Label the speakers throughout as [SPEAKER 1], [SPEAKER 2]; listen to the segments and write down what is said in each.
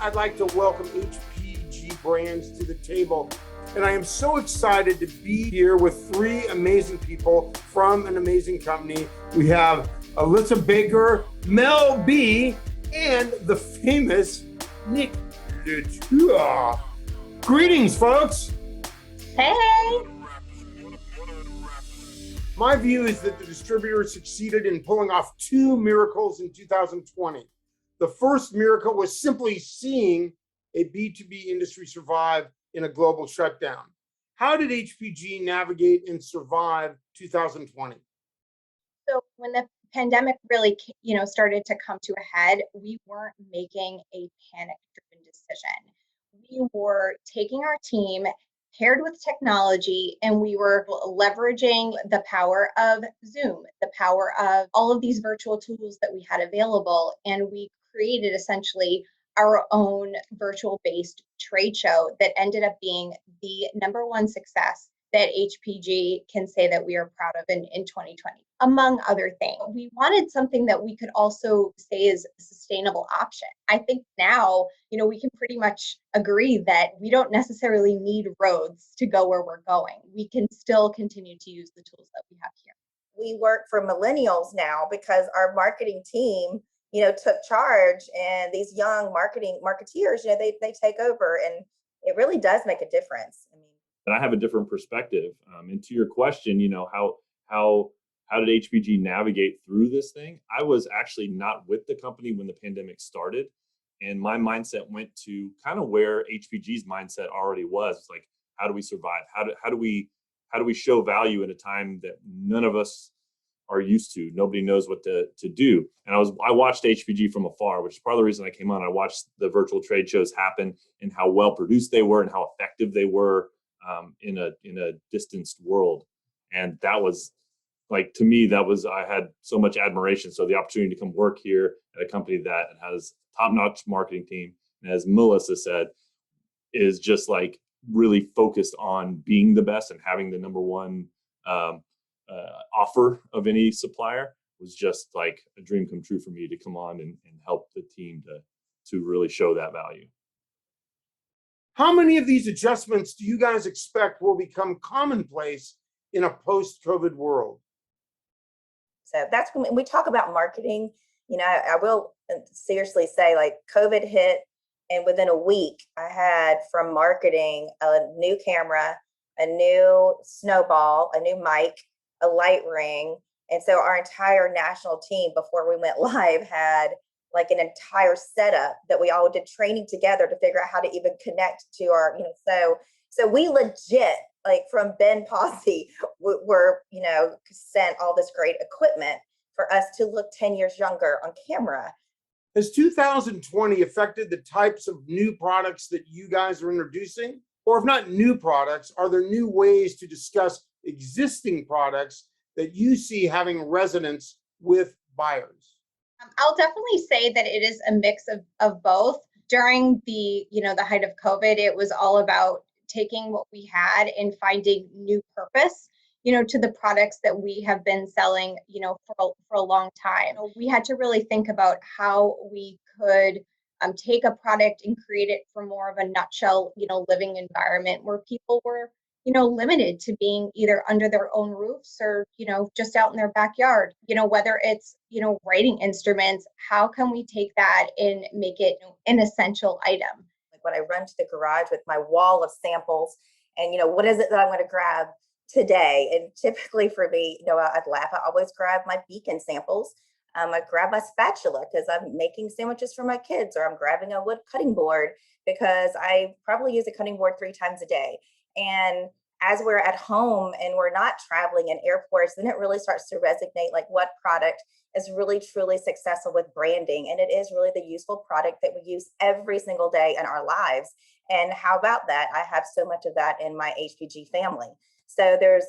[SPEAKER 1] I'd like to welcome HPG Brands to the table. And I am so excited to be here with three amazing people from an amazing company. We have Alissa Baker, Mel B, and the famous Nick Bettua. Greetings, folks.
[SPEAKER 2] Hey.
[SPEAKER 1] My view is that the distributors succeeded in pulling off two miracles in 2020. The first miracle was simply seeing a B2B industry survive in a global shutdown. How did HPG navigate and survive 2020?
[SPEAKER 2] So when the pandemic really, started to come to a head, we weren't making a panic-driven decision. We were taking our team paired with technology, and we were leveraging the power of Zoom, the power of all of these virtual tools that we had available, and we created essentially our own virtual-based trade show that ended up being the number one success that HPG can say that we are proud of in 2020, among other things. We wanted something that we could also say is a sustainable option. I think now, we can pretty much agree that we don't necessarily need roads to go where we're going. We can still continue to use the tools that we have here.
[SPEAKER 3] We work for millennials now because our marketing team, took charge, and these young marketeers, they take over, and it really does make a difference.
[SPEAKER 4] And I have a different perspective. And to your question, how did HPG navigate through this thing? I was actually not with the company when the pandemic started, and my mindset went to kind of where HPG's mindset already was. It's like, how do we survive? How do we show value in a time that none of us are used to? Nobody knows what to do. And I watched HPG from afar, which is part of the reason I came on. I watched the virtual trade shows happen and how well produced they were and how effective they were in a distanced world. And that was like, to me, I had so much admiration. So the opportunity to come work here at a company that has top-notch marketing team, and as Melissa said, is just like really focused on being the best and having the number one offer of any supplier, was just like a dream come true for me to come on and help the team to really show that value.
[SPEAKER 1] How many of these adjustments do you guys expect will become commonplace in a post-COVID world?
[SPEAKER 3] So that's when we talk about marketing. I will seriously say, like, COVID hit, and within a week, I had from marketing a new camera, a new snowball, a new mic, a light ring. And so our entire national team, before we went live, had like an entire setup that we all did training together to figure out how to even connect to our, so we legit, like, from Ben Posse, were, sent all this great equipment for us to look 10 years younger on camera.
[SPEAKER 1] Has 2020 affected the types of new products that you guys are introducing? Or if not new products, are there new ways to discuss existing products that you see having resonance with buyers?
[SPEAKER 2] I'll definitely say that it is a mix of both. During the height of COVID, it was all about taking what we had and finding new purpose, to the products that we have been selling, for a long time. We had to really think about how we could take a product and create it for more of a nutshell, living environment where people were, limited to being either under their own roofs or, just out in their backyard. Whether it's, writing instruments, how can we take that and make it an essential item?
[SPEAKER 3] Like, when I run to the garage with my wall of samples and, what is it that I'm going to grab today? And typically for me, I'd laugh. I always grab my beacon samples. I grab my spatula because I'm making sandwiches for my kids, or I'm grabbing a wood cutting board because I probably use a cutting board 3 times a day. And as we're at home and we're not traveling in airports, then it really starts to resonate, like, what product is really truly successful with branding. And it is really the useful product that we use every single day in our lives. And how about that? I have so much of that in my HPG family. So there's,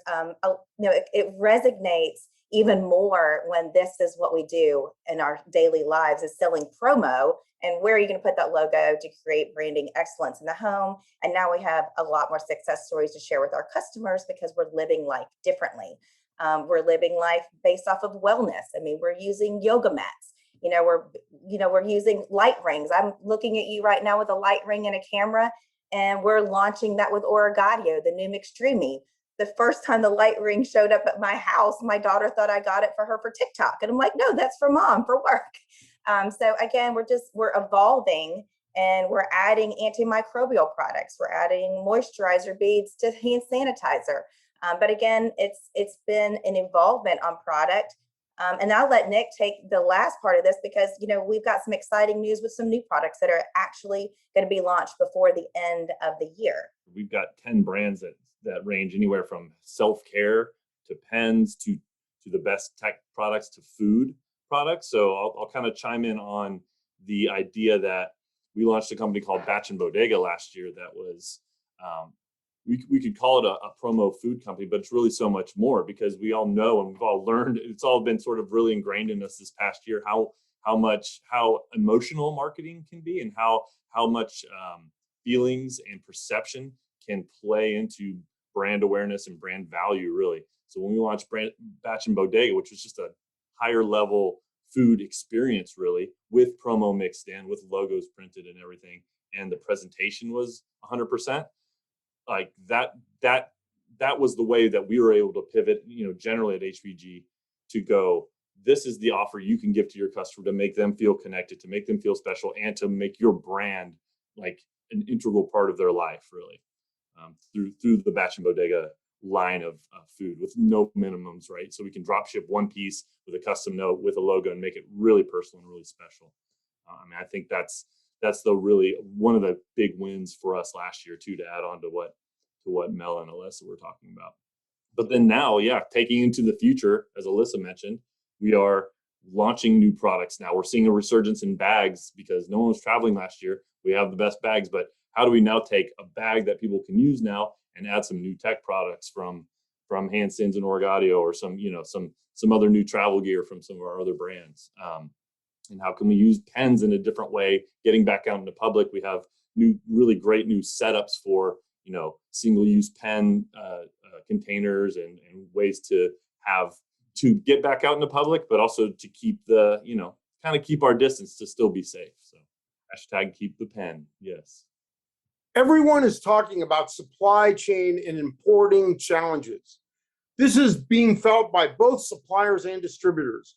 [SPEAKER 3] it resonates even more when this is what we do in our daily lives, is selling promo. And where are you going to put that logo to create branding excellence in the home? And now we have a lot more success stories to share with our customers because we're living life differently. We're living life based off of wellness. I mean, we're using yoga mats we're using light rings. I'm looking at you right now with a light ring and a camera, and we're launching that with Oregadio, the new McStreamy. The first time the light ring showed up at my house, my daughter thought I got it for her for TikTok. And I'm like, no, that's for mom for work. So again, we're evolving, and we're adding antimicrobial products. We're adding moisturizer beads to hand sanitizer. But again, it's been an involvement on product. And I'll let Nick take the last part of this, because we've got some exciting news with some new products that are actually going to be launched before the end of the year.
[SPEAKER 4] We've got 10 brands that range anywhere from self-care to pens to the best tech products to food products. So I'll kind of chime in on the idea that we launched a company called Batch and Bodega last year that was we could call it a promo food company, but it's really so much more, because we all know and we've all learned, it's all been sort of really ingrained in us this past year, how emotional marketing can be, and how much feelings and perception can play into brand awareness and brand value, really. So when we launched Batch and Bodega, which was just a higher level food experience, really, with promo mixed in, with logos printed and everything, and the presentation was 100%, like that was the way that we were able to pivot, generally at HPG, to go, this is the offer you can give to your customer to make them feel connected, to make them feel special, and to make your brand like an integral part of their life, really, through the Batch and Bodega line of food with no minimums, right? So we can drop ship one piece with a custom note with a logo and make it really personal and really special. I think that's the really one of the big wins for us last year too, to add on to what Mel and Alissa were talking about. But then now, taking into the future, as Alissa mentioned, we are launching new products now. We're seeing a resurgence in bags because no one was traveling last year. We have the best bags, but how do we now take a bag that people can use now and add some new tech products from Hansen's and Oregadio, or some other new travel gear from some of our other brands? And how can we use pens in a different way, getting back out into public? We have really great new setups for, single-use pen containers and ways to get back out into public, but also to keep kind of keep our distance to still be safe. So hashtag keep the pen. Yes.
[SPEAKER 1] Everyone is talking about supply chain and importing challenges. This is being felt by both suppliers and distributors.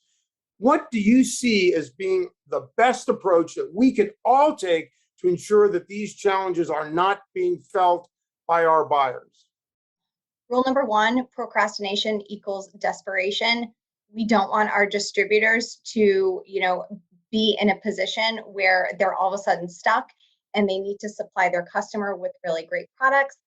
[SPEAKER 1] What do you see as being the best approach that we can all take to ensure that these challenges are not being felt by our buyers?
[SPEAKER 2] Rule number one, procrastination equals desperation. We don't want our distributors to, be in a position where they're all of a sudden stuck and they need to supply their customer with really great products.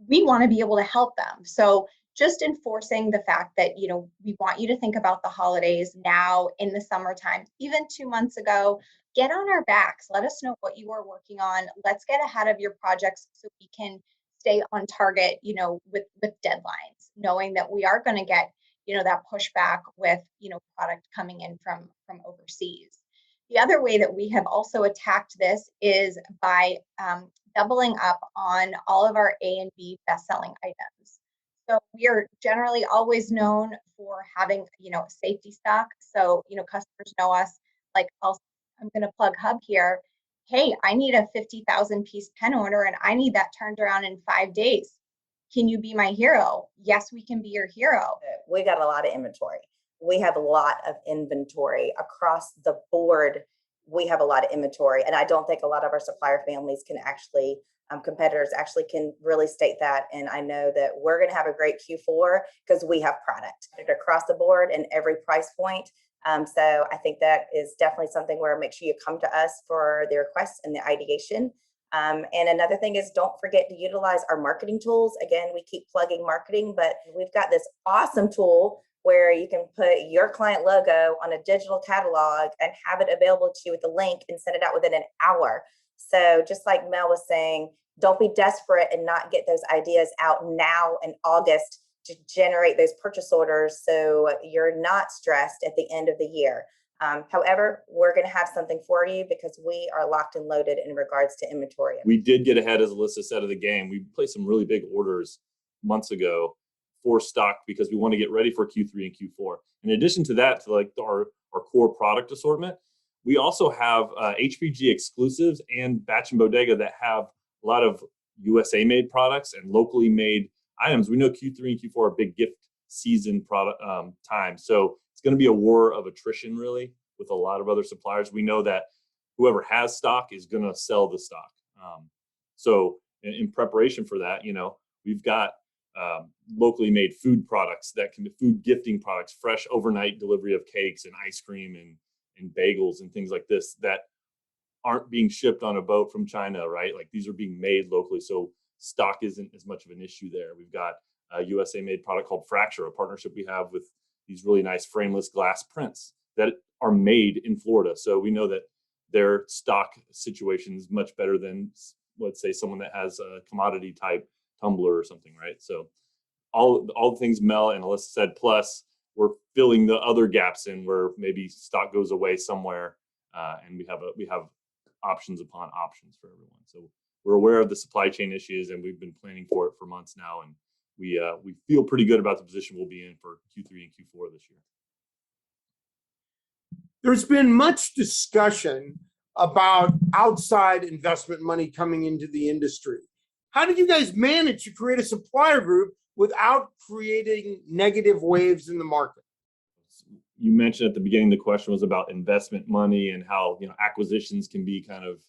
[SPEAKER 2] We want to be able to help them. So just enforcing the fact that, we want you to think about the holidays now in the summertime, even 2 months ago. Get on our backs. Let us know what you are working on. Let's get ahead of your projects so we can stay on target, with deadlines, knowing that we are going to get, that pushback with, product coming in from overseas. The other way that we have also attacked this is by doubling up on all of our A and B best-selling items. So we are generally always known for having, safety stock. So, customers know us, like I'm going to plug Hub here. Hey, I need a 50,000 piece pen order and I need that turned around in 5 days. Can you be my hero? Yes, we can be your hero.
[SPEAKER 3] We got a lot of inventory. We have a lot of inventory across the board. We have a lot of inventory. And I don't think a lot of our supplier families can actually, competitors actually can really state that. And I know that we're going to have a great Q4 because we have product across the board and every price point. So I think that is definitely something where make sure you come to us for the requests and the ideation. And another thing is don't forget to utilize our marketing tools. Again, we keep plugging marketing, but we've got this awesome tool where you can put your client logo on a digital catalog and have it available to you with a link and send it out within an hour. So just like Mel was saying, don't be desperate and not get those ideas out now in August to generate those purchase orders so you're not stressed at the end of the year. However, we're going to have something for you because we are locked and loaded in regards to inventory.
[SPEAKER 4] We did get ahead, as Alissa said, of the game. We placed some really big orders months ago for stock because we want to get ready for Q3 and Q4. In addition to that, to like our core product assortment, We also have HPG exclusives and batch and bodega that have a lot of USA made products and locally made items. We know Q3 and Q4 are big gift season product time. So it's going to be a war of attrition really with a lot of other suppliers. We know that whoever has stock is going to sell the stock. So in preparation for that, we've got locally made food products that can be food gifting products, fresh overnight delivery of cakes and ice cream and bagels and things like this that aren't being shipped on a boat from China, right? Like these are being made locally. So stock isn't as much of an issue there. We've got a USA made product called Fracture, a partnership we have with these really nice frameless glass prints that are made in Florida. So we know that their stock situation is much better than, let's say, someone that has a commodity type tumbler or something, right? So all the things Mel and Alyssa said, plus we're filling the other gaps in where maybe stock goes away somewhere, and we have options upon options for everyone. So we're aware of the supply chain issues, and we've been planning for it for months now, and we feel pretty good about the position we'll be in for Q3 and Q4 this year.
[SPEAKER 1] There's been much discussion about outside investment money coming into the industry. How did you guys manage to create a supplier group without creating negative waves in the market?
[SPEAKER 4] You mentioned at the beginning, the question was about investment money and how acquisitions can be kind of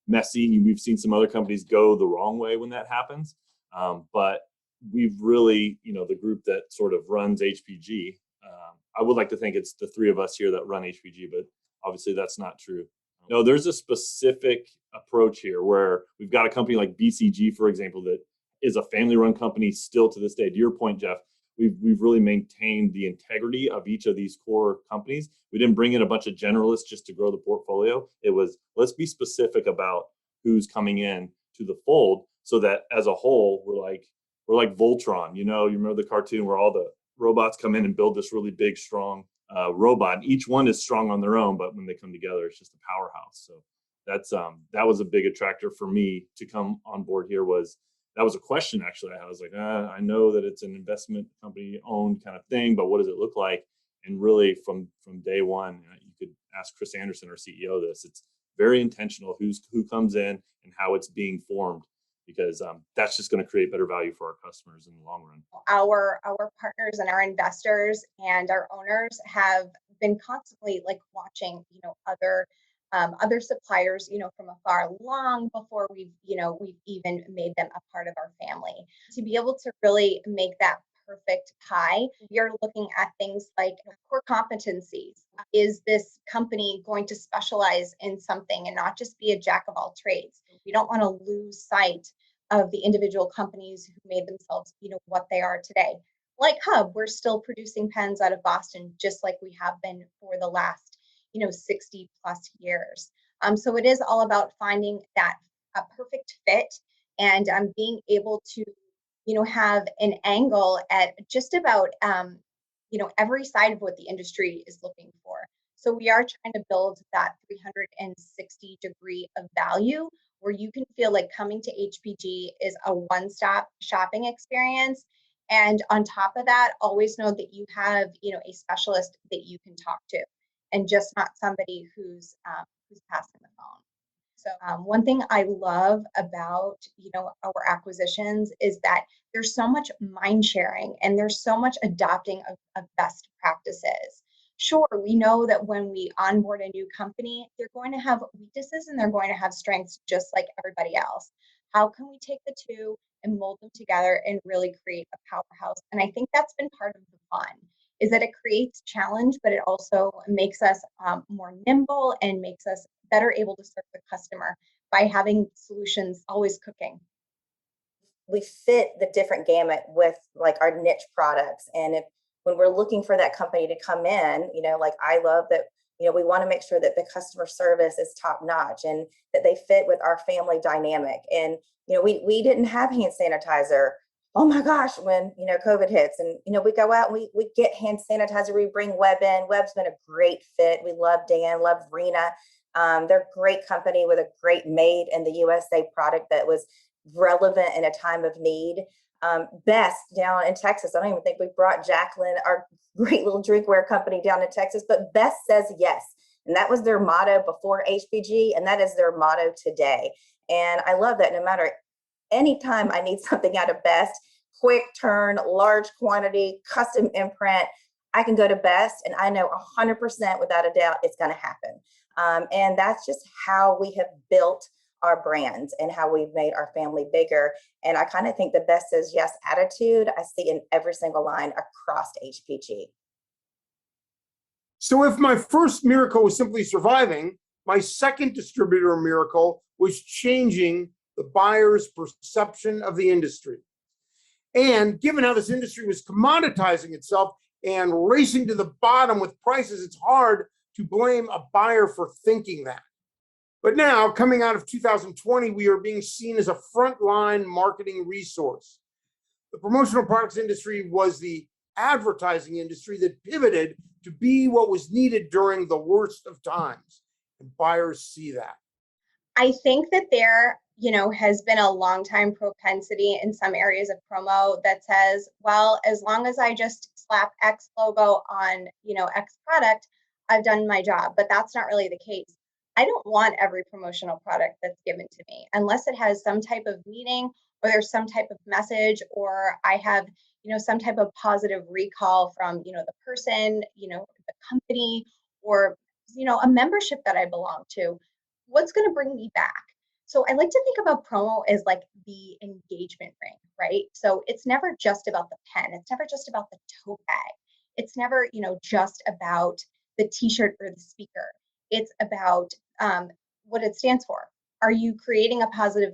[SPEAKER 4] messy. We've seen some other companies go the wrong way when that happens, but we've really, the group that sort of runs HPG. I would like to think it's the three of us here that run HPG, but obviously that's not true. No, there's a specific approach here where we've got a company like BCG, for example, that is a family-run company still to this day. To your point, Jeff, we've really maintained the integrity of each of these core companies. We didn't bring in a bunch of generalists just to grow the portfolio. It was, let's be specific about who's coming in to the fold so that as a whole, we're like Voltron. You remember the cartoon where all the robots come in and build this really big, strong robot. Each one is strong on their own, but when they come together, it's just a powerhouse. So that was a big attractor for me to come on board here. That was a question actually. I was like, I know that it's an investment company owned kind of thing, but what does it look like? And really from day one, you could ask Chris Anderson, our CEO, this. It's very intentional who comes in and how it's being formed, because that's just going to create better value for our customers in the long run.
[SPEAKER 2] Our partners and our investors and our owners have been constantly watching, other suppliers, from afar, long before we've even made them a part of our family. To be able to really make that perfect pie, we are looking at things like core competencies. Is this company going to specialize in something and not just be a jack of all trades? We don't want to lose sight of the individual companies who made themselves, what they are today. Like Hub, we're still producing pens out of Boston, just like we have been for the last 60 plus years. So it is all about finding that perfect fit and being able to, have an angle at just about, every side of what the industry is looking for. So we are trying to build that 360 degree of value where you can feel like coming to HPG is a one-stop shopping experience. And on top of that, always know that you have, a specialist that you can talk to, and just not somebody who's passing the phone. So one thing I love about, our acquisitions is that there's so much mind sharing and there's so much adopting of best practices. Sure, we know that when we onboard a new company, they're going to have weaknesses and they're going to have strengths just like everybody else. How can we take the two and mold them together and really create a powerhouse? And I think that's been part of the fun, is that it creates challenge, but it also makes us more nimble and makes us better able to serve the customer by having solutions always cooking.
[SPEAKER 3] We fit the different gamut with our niche products. And when we're looking for that company to come in, I love that, we want to make sure that the customer service is top notch and that they fit with our family dynamic. And, we didn't have hand sanitizer. Oh my gosh, when, COVID hits and, we go out and we get hand sanitizer, we bring Webb in. Webb's been a great fit. We love Dan, love Rena. They're a great company with a great made in the USA product that was relevant in a time of need. Best down in Texas. I don't even think we brought Jacqueline, our great little drinkware company, down in Texas, but Best says yes. And that was their motto before HPG, and that is their motto today. And I love that. No matter anytime I need something out of Best, quick turn, large quantity, custom imprint, I can go to Best and I know 100% without a doubt it's going to happen. And that's just how we have built our brands and how we've made our family bigger. And I kind of think the Best Says Yes attitude I see in every single line across HPG.
[SPEAKER 1] So if my first miracle was simply surviving, my second distributor miracle was changing the buyer's perception of the industry. And given how this industry was commoditizing itself and racing to the bottom with prices, it's hard to blame a buyer for thinking that. But now, coming out of 2020, we are being seen as a frontline marketing resource. The promotional products industry was the advertising industry that pivoted to be what was needed during the worst of times. And buyers see that.
[SPEAKER 2] I think that there, has been a long time propensity in some areas of promo that says, well, as long as I just slap X logo on, X product, I've done my job. But that's not really the case. I don't want every promotional product that's given to me unless it has some type of meaning or there's some type of message or I have, some type of positive recall from, the person, the company or, a membership that I belong to. What's going to bring me back? So I like to think about promo as like the engagement ring, right? So it's never just about the pen. It's never just about the tote bag. It's never, just about the t-shirt or the speaker. It's about what it stands for. Are you creating a positive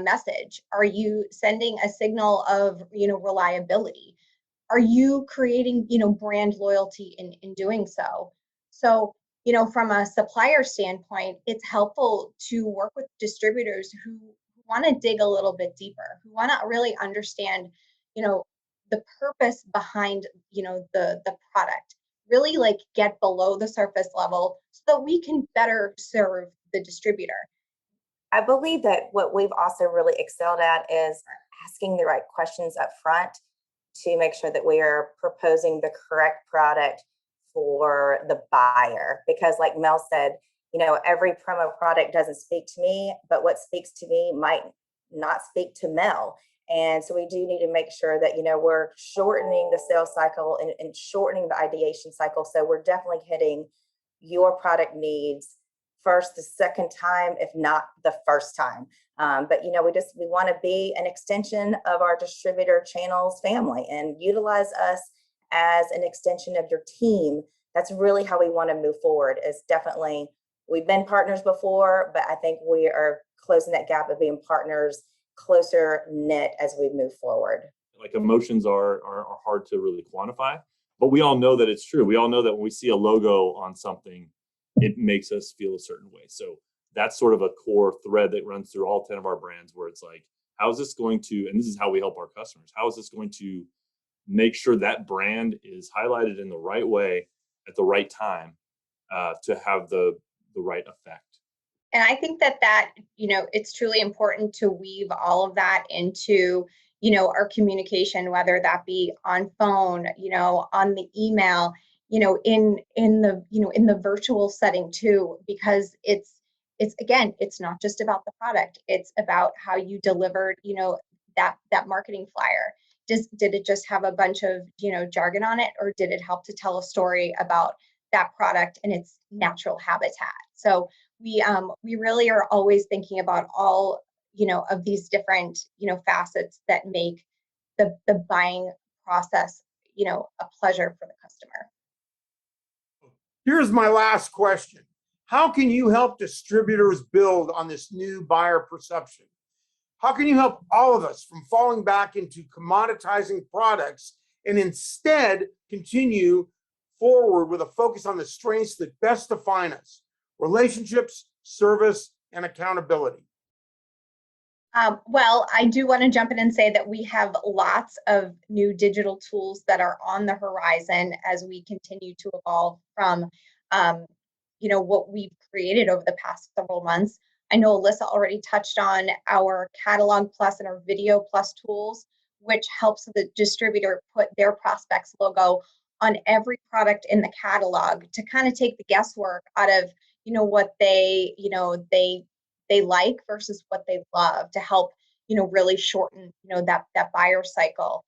[SPEAKER 2] message? Are you sending a signal of, reliability? Are you creating, brand loyalty in doing so? So, from a supplier standpoint, it's helpful to work with distributors who want to dig a little bit deeper, who want to really understand, the purpose behind, the product, really like get below the surface level so that we can better serve the distributor.
[SPEAKER 3] I believe that what we've also really excelled at is asking the right questions up front to make sure that we are proposing the correct product for the buyer. Because like Mel said, every promo product doesn't speak to me, but what speaks to me might not speak to Mel. And so we do need to make sure that, we're shortening the sales cycle and shortening the ideation cycle. So we're definitely hitting your product needs first, the second time, if not the first time. But we want to be an extension of our distributor channels family and utilize us as an extension of your team. That's really how we want to move forward. Is definitely, we've been partners before, but I think we are closing that gap of being partners closer knit as we move forward.
[SPEAKER 4] Like emotions are hard to really quantify, but we all know that it's true. We all know that when we see a logo on something, it makes us feel a certain way. So that's sort of a core thread that runs through all 10 of our brands, where it's like, how is this going to, and this is how we help our customers, how is this going to make sure that brand is highlighted in the right way at the right time to have the right effect?
[SPEAKER 2] And I think that it's truly important to weave all of that into, our communication, whether that be on phone, on the email, in the virtual setting too, because it's again, it's not just about the product. It's about how you delivered, that marketing flyer. Did it just have a bunch of, jargon on it, or did it help to tell a story about that product and its natural habitat? So we really are always thinking about all, of these different, facets that make the buying process, a pleasure for the customer.
[SPEAKER 1] Here's my last question. How can you help distributors build on this new buyer perception? How can you help all of us from falling back into commoditizing products and instead continue forward with a focus on the strengths that best define us: relationships, service, and accountability?
[SPEAKER 2] Well, I do want to jump in and say that we have lots of new digital tools that are on the horizon as we continue to evolve from, what we've created over the past several months. I know Alyssa already touched on our Catalog Plus and our Video Plus tools, which helps the distributor put their prospect's logo on every product in the catalog to kind of take the guesswork out of, what they like versus what they love, to help, really shorten, that buyer cycle.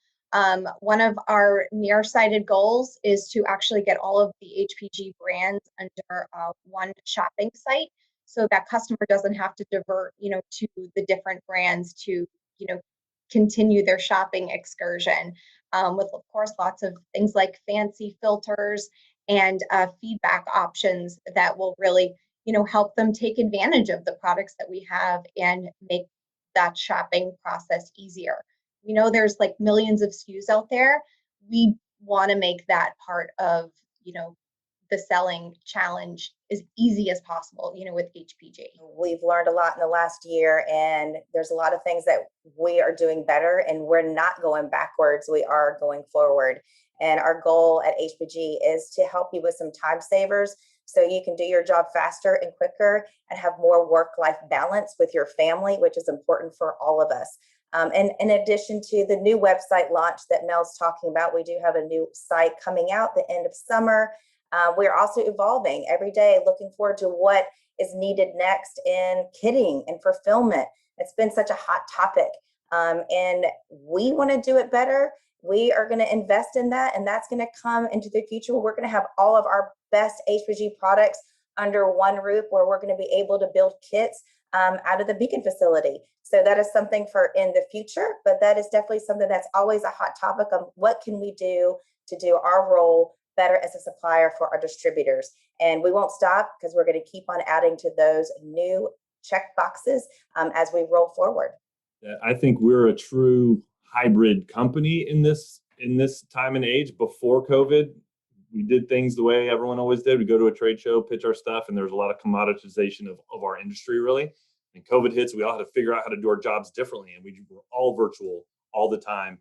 [SPEAKER 2] One of our nearsighted goals is to actually get all of the HPG brands under one shopping site, so that customer doesn't have to divert, to the different brands to, you know, continue their shopping excursion. With, of course, lots of things like fancy filters and feedback options that will really, help them take advantage of the products that we have and make that shopping process easier. There's like millions of SKUs out there. We want to make that part of, the selling challenge as easy as possible, with HPG.
[SPEAKER 3] We've learned a lot in the last year, and there's a lot of things that we are doing better, and we're not going backwards. We are going forward. And our goal at HPG is to help you with some time savers so you can do your job faster and quicker and have more work-life balance with your family, which is important for all of us. And in addition to the new website launch that Mel's talking about, we do have a new site coming out the end of summer. We're also evolving every day, looking forward to what is needed next in kitting and fulfillment. It's been such a hot topic, and we want to do it better. We are going to invest in that, and that's going to come into the future. We're going to have all of our best HPG products under one roof, where we're going to be able to build kits out of the Beacon facility. So that is something for in the future, but that is definitely something that's always a hot topic of what can we do to do our role better as a supplier for our distributors. And we won't stop, because we're going to keep on adding to those new check boxes as we roll forward.
[SPEAKER 4] I think we're a true hybrid company in this time and age. Before COVID, we did things the way everyone always did. We go to a trade show, pitch our stuff, and there's a lot of commoditization of our industry, really. And COVID hits, we all had to figure out how to do our jobs differently. And we were all virtual all the time,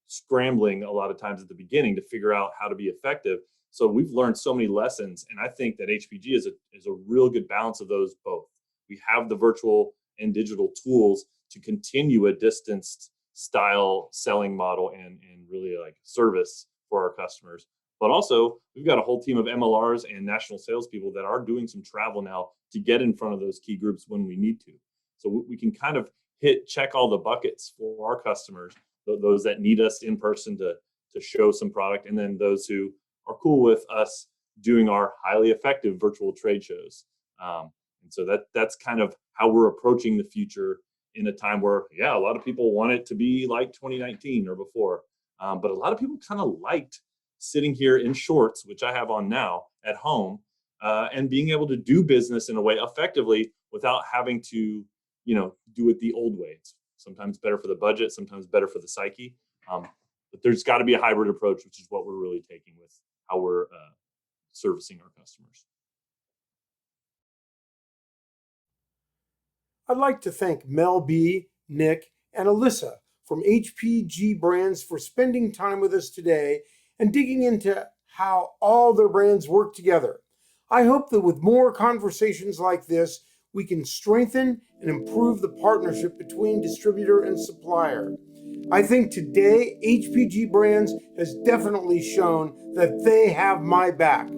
[SPEAKER 4] scrambling a lot of times at the beginning to figure out how to be effective. So we've learned so many lessons. And I think that HPG is a real good balance of those both. We have the virtual and digital tools to continue a distanced style selling model and really like service for our customers. But also, we've got a whole team of MLRs and national salespeople that are doing some travel now to get in front of those key groups when we need to. So we can kind of check all the buckets for our customers, those that need us in person to show some product, and then those who are cool with us doing our highly effective virtual trade shows. And so that's kind of how we're approaching the future in a time where, a lot of people want it to be like 2019 or before. But a lot of people kind of liked sitting here in shorts, which I have on now at home, and being able to do business in a way effectively without having to, do it the old way. It's sometimes better for the budget, sometimes better for the psyche. But there's got to be a hybrid approach, which is what we're really taking with how we're servicing our customers.
[SPEAKER 1] I'd like to thank Mel B, Nick, and Alissa from HPG Brands for spending time with us today and digging into how all their brands work together. I hope that with more conversations like this, we can strengthen and improve the partnership between distributor and supplier. I think today HPG Brands has definitely shown that they have my back.